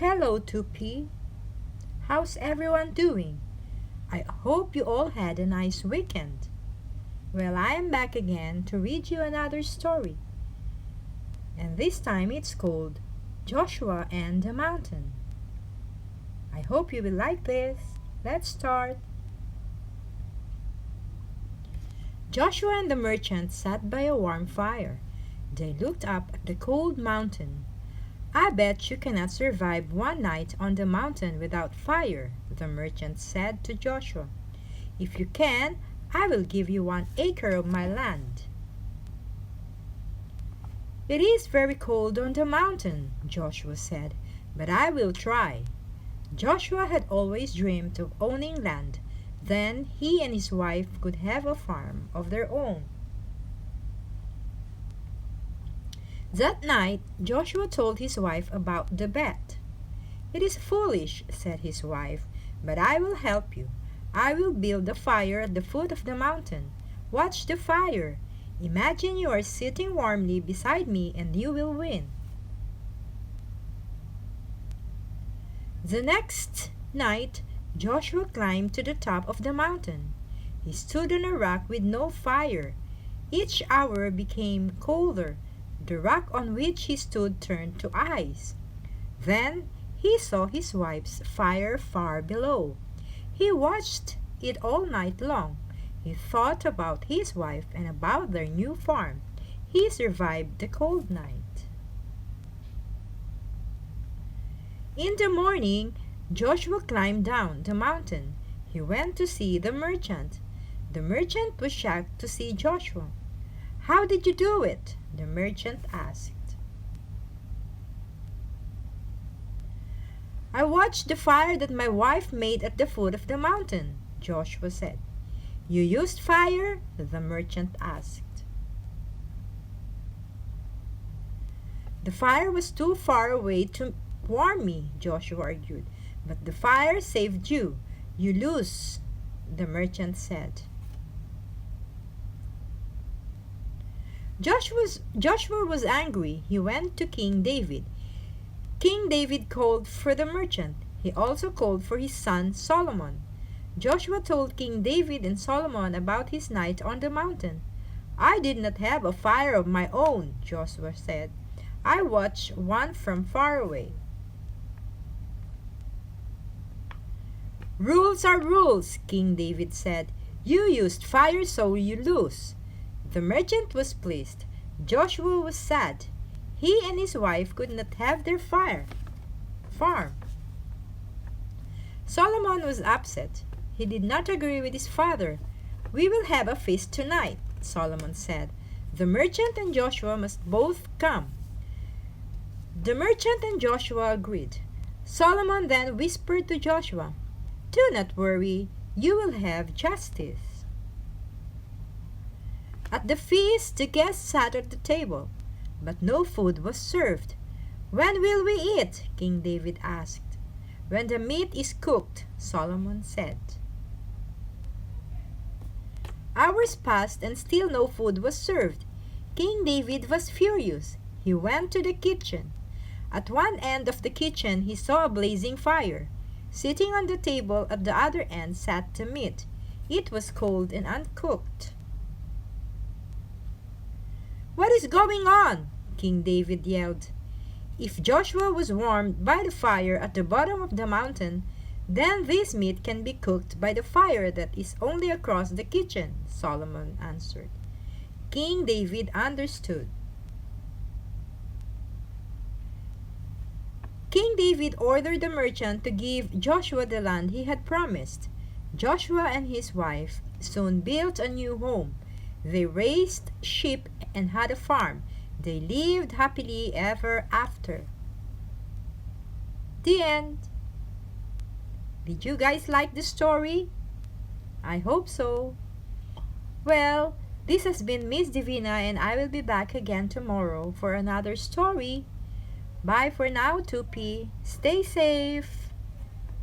Hello, 2P. How's everyone doing? I hope you all had a nice weekend. Well, I am back again to read you another story. And this time it's called Joshua and the Mountain. I hope you will like this. Let's start. Joshua and the merchant sat by a warm fire. They looked up at the cold mountain. I bet you cannot survive one night on the mountain without fire, the merchant said to Joshua. If you can, I will give you 1 acre of my land. It is very cold on the mountain, Joshua said, but I will try. Joshua had always dreamed of owning land. Then he and his wife could have a farm of their own. That night, Joshua told his wife about the bet. It is foolish, said his wife, but I will help you. I will build a fire at the foot of the mountain. Watch the fire. Imagine you are sitting warmly beside me and you will win. The next night, Joshua climbed to the top of the mountain. He stood on a rock with no fire. Each hour became colder. The rock on which he stood turned to ice. Then he saw his wife's fire far below. He watched it all night long. He thought about his wife and about their new farm. He survived the cold night. In the morning, Joshua climbed down the mountain. He went to see the merchant. The merchant was shocked to see Joshua. How did you do it? The merchant asked. I watched the fire that my wife made at the foot of the mountain, Joshua said. You used fire? The merchant asked. The fire was too far away to warm me, Joshua argued. But the fire saved you. You lose, the merchant said. Joshua was angry. He went to King David. King David called for the merchant. He also called for his son Solomon. Joshua told King David and Solomon about his night on the mountain. I did not have a fire of my own, Joshua said. I watched one from far away. Rules are rules, King David said. You used fire, so you lose. The merchant was pleased. Joshua was sad. He and his wife could not have their farm. Solomon was upset. He did not agree with his father. We will have a feast tonight, Solomon said. The merchant and Joshua must both come. The merchant and Joshua agreed. Solomon then whispered to Joshua, Do not worry, you will have justice. At the feast, the guests sat at the table, but no food was served. When will we eat? King David asked. When the meat is cooked, Solomon said. Hours passed and still no food was served. King David was furious. He went to the kitchen. At one end of the kitchen, he saw a blazing fire. Sitting on the table at the other end sat the meat. It was cold and uncooked. What is going on? King David yelled. If Joshua was warmed by the fire at the bottom of the mountain, then this meat can be cooked by the fire that is only across the kitchen, Solomon answered. King David understood. King David ordered the merchant to give Joshua the land he had promised. Joshua and his wife soon built a new home. They raised sheep and had a farm. They lived happily ever after. The end. Did you guys like the story? I hope so. Well, this has been Miss Divina and I will be back again tomorrow for another story. Bye for now, 2P. Stay safe.